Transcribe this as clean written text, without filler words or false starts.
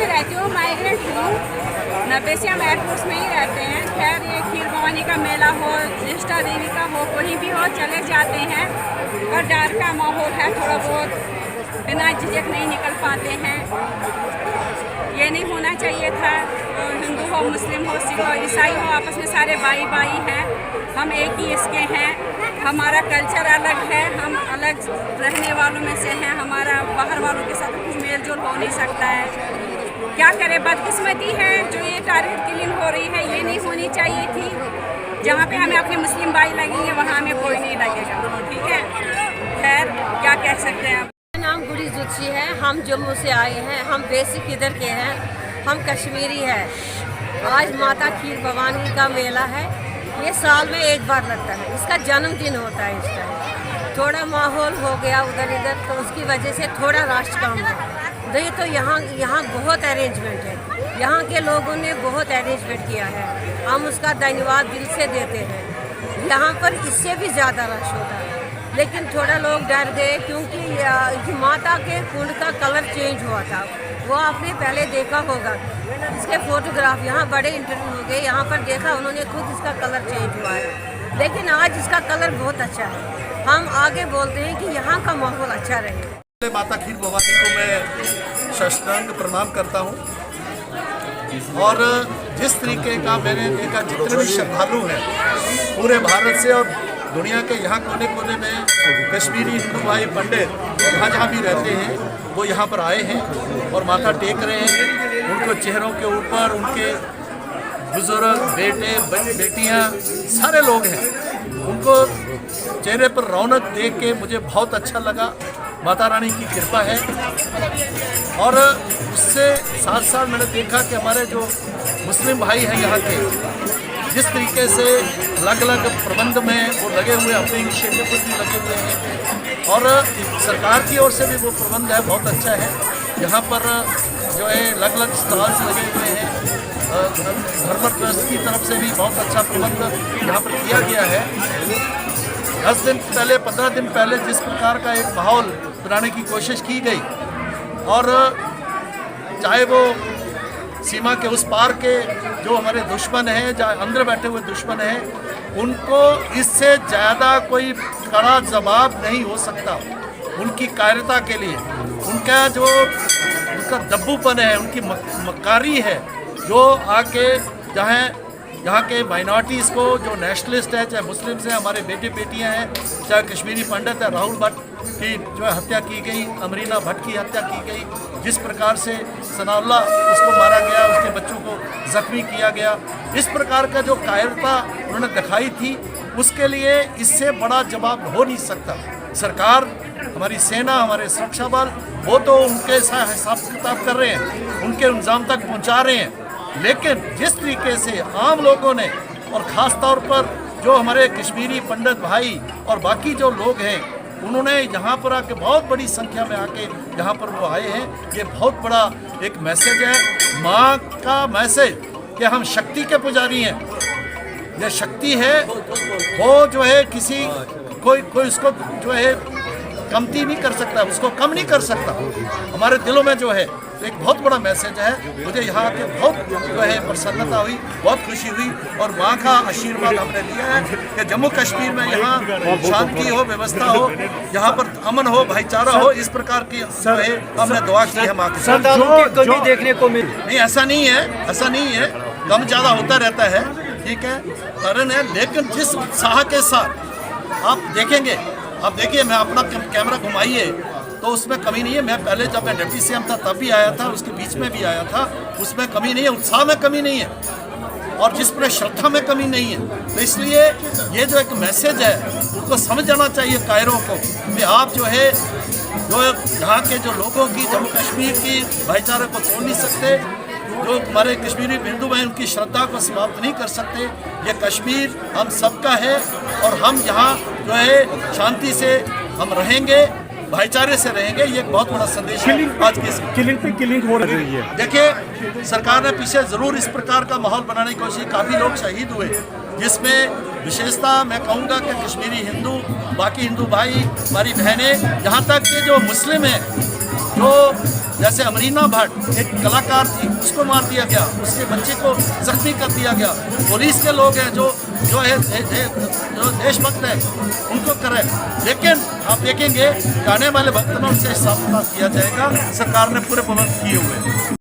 रहती हूँ, माइग्रेंट हूँ। 90 से हम एयरपोर्ट में ही रहते हैं। खैर ये खीर भवानी का मेला हो, निष्ठा देवी का हो, कोई भी हो, चले जाते हैं। और डर का माहौल है, थोड़ा बहुत बिना झिझक नहीं निकल पाते हैं। ये नहीं होना चाहिए था। हिंदू हो, मुस्लिम हो, सिख हो, ईसाई हो, आपस में सारे भाई भाई हैं। हम एक ही इसके हैं। हमारा कल्चर अलग है, हम अलग रहने वालों में से हैं। हमारा बाहर वालों के साथ कुछ मेल जोल हो नहीं सकता है। क्या करें, बदकिस्मती है जो ये टारगेट किलिंग हो रही है। ये नहीं होनी चाहिए थी। जहाँ पे हमें अपने मुस्लिम भाई लगेंगे वहाँ हमें कोई नहीं लगेगा। ठीक है, खैर क्या कह सकते हैं आप। मेरा नाम गुड़ी जुत्सी है। हम जम्मू से आए हैं। हम बेसिक इधर के हैं, हम कश्मीरी है। आज माता खीर भवानी का मेला है। ये साल में एक बार लगता है। इसका जन्मदिन होता है। इस टाइम थोड़ा माहौल हो गया उधर इधर, तो उसकी वजह से थोड़ा रश कम है। नहीं तो यहाँ बहुत अरेंजमेंट है। यहाँ के लोगों ने बहुत अरेंजमेंट किया है। हम उसका धन्यवाद दिल से देते हैं। यहाँ पर इससे भी ज़्यादा रश होता है, लेकिन थोड़ा लोग डर गए क्योंकि माता के कुंड का कलर चेंज हुआ था। वो आपने पहले देखा होगा। इसके फोटोग्राफ यहाँ बड़े इंटरव्यू हो गए, यहाँ पर देखा उन्होंने खुद इसका कलर चेंज हुआ है। लेकिन आज इसका कलर बहुत अच्छा है। हम आगे बोलते हैं कि यहाँ का माहौल अच्छा रहे। माता खीर भवानी को मैं साष्टांग प्रणाम करता हूँ। और जिस तरीके का मैंने देखा, जितने भी श्रद्धालु हैं पूरे भारत से और दुनिया के यहाँ कोने कोने में कश्मीरी हिंदू भाई पंडित जहाँ जहाँ भी रहते हैं वो यहाँ पर आए हैं और माथा टेक रहे हैं। उनको चेहरों के ऊपर उनके बुजुर्ग, बेटे, बेटियाँ, सारे लोग हैं। उनको चेहरे पर रौनक देख के मुझे बहुत अच्छा लगा। माता रानी की कृपा है। और उससे साथ साथ मैंने देखा कि हमारे जो मुस्लिम भाई हैं यहाँ के, जिस तरीके से अलग अलग प्रबंध में वो लगे हुए, अपने इनिशिएटिव पर भी लगे हुए हैं। और सरकार की ओर से भी वो प्रबंध है, बहुत अच्छा है। यहाँ पर जो है अलग अलग स्टॉल्स लगे हुए हैं। धर्म ट्रस्ट की तरफ से भी बहुत अच्छा प्रबंध यहाँ पर किया गया है। 10 दिन पहले, 15 दिन पहले जिस प्रकार का एक माहौल बनाने की कोशिश की गई, और चाहे वो सीमा के उस पार के जो हमारे दुश्मन हैं, जहाँ अंदर बैठे हुए दुश्मन हैं, उनको इससे ज़्यादा कोई कड़ा जवाब नहीं हो सकता। उनकी कायरता के लिए, उनका जो उनका दब्बूपन है, उनकी मक्कारी है, जो आके यहाँ के माइनॉरिटीज़ को, जो नेशनलिस्ट है, चाहे मुस्लिम्स हैं, हमारे बेटे बेटियां हैं, चाहे कश्मीरी पंडित है, राहुल भट्ट की जो है हत्या की गई, अमरीना भट्ट की हत्या की गई, जिस प्रकार से सनाउल्लाह उसको मारा गया, उसके बच्चों को जख्मी किया गया, इस प्रकार का जो कायरता उन्होंने दिखाई थी, उसके लिए इससे बड़ा जवाब हो नहीं सकता। सरकार, हमारी सेना, हमारे सुरक्षा बल, वो तो उनके साथ हिसाब किताब कर रहे हैं, उनके इंजाम तक पहुँचा रहे हैं। लेकिन जिस तरीके से आम लोगों ने, और ख़ास तौर पर जो हमारे कश्मीरी पंडित भाई और बाकी जो लोग हैं, उन्होंने यहाँ पर आके बहुत बड़ी संख्या में आके यहाँ पर वो आए हैं। ये बहुत बड़ा एक मैसेज है, माँ का मैसेज कि हम शक्ति के पुजारी हैं। यह शक्ति है, वो जो है किसी कोई उसको जो है कमती नहीं कर सकता, उसको कम नहीं कर सकता। हमारे दिलों में जो है एक बहुत बड़ा मैसेज है। मुझे यहाँ आके बहुत जो है प्रसन्नता हुई, बहुत खुशी हुई, और माँ का आशीर्वाद हमने लिया है कि जम्मू कश्मीर में यहाँ शांति हो, व्यवस्था हो, यहाँ पर अमन हो, भाईचारा हो, इस प्रकार की जो है हमने दुआ की है माँ की। कमी देखने को मिली नहीं, ऐसा नहीं है, ऐसा नहीं है, कम ज़्यादा होता रहता है, ठीक है, कारण है। लेकिन जिस उत्साह के साथ आप देखेंगे, आप देखिए, मैं अपना कैमरा घुमाइए तो उसमें कमी नहीं है। मैं पहले जब मैं डिप्टी सीएम था तब भी आया था, उसके बीच में भी आया था, उसमें कमी नहीं है, उत्साह में कमी नहीं है, और जिसमें श्रद्धा में कमी नहीं है। तो इसलिए ये जो एक मैसेज है उसको समझ जाना चाहिए कायरों को कि आप जो है, जो यहाँ के जो लोगों की, जम्मू कश्मीर की भाईचारे को तोड़ नहीं सकते, जो हमारे कश्मीरी हिंदू हैं उनकी श्रद्धा को समाप्त नहीं कर सकते। ये कश्मीर हम सबका है, और हम यहाँ जो है शांति से हम रहेंगे, भाईचारे से रहेंगे। ये एक बहुत बड़ा संदेश है आज के किलिंग पे किलिंग हो रही है। देखिए, सरकार ने पीछे ज़रूर इस प्रकार का माहौल बनाने की कोशिश, काफ़ी लोग शहीद हुए, जिसमें विशेषता मैं कहूँगा कि कश्मीरी हिंदू, बाकी हिंदू भाई, हमारी बहनें, यहाँ तक कि जो मुस्लिम हैं, जो जैसे अमरीना भट्ट एक कलाकार थी, उसको मार दिया गया, उसके बच्चे को जख्मी कर दिया गया। पुलिस के लोग हैं जो देशभक्त हैं, उनको करें। लेकिन आप देखेंगे कि आने वाले वक्त में उनसे हिसाब किया जाएगा। सरकार ने पूरे प्रबंध किए हुए हैं।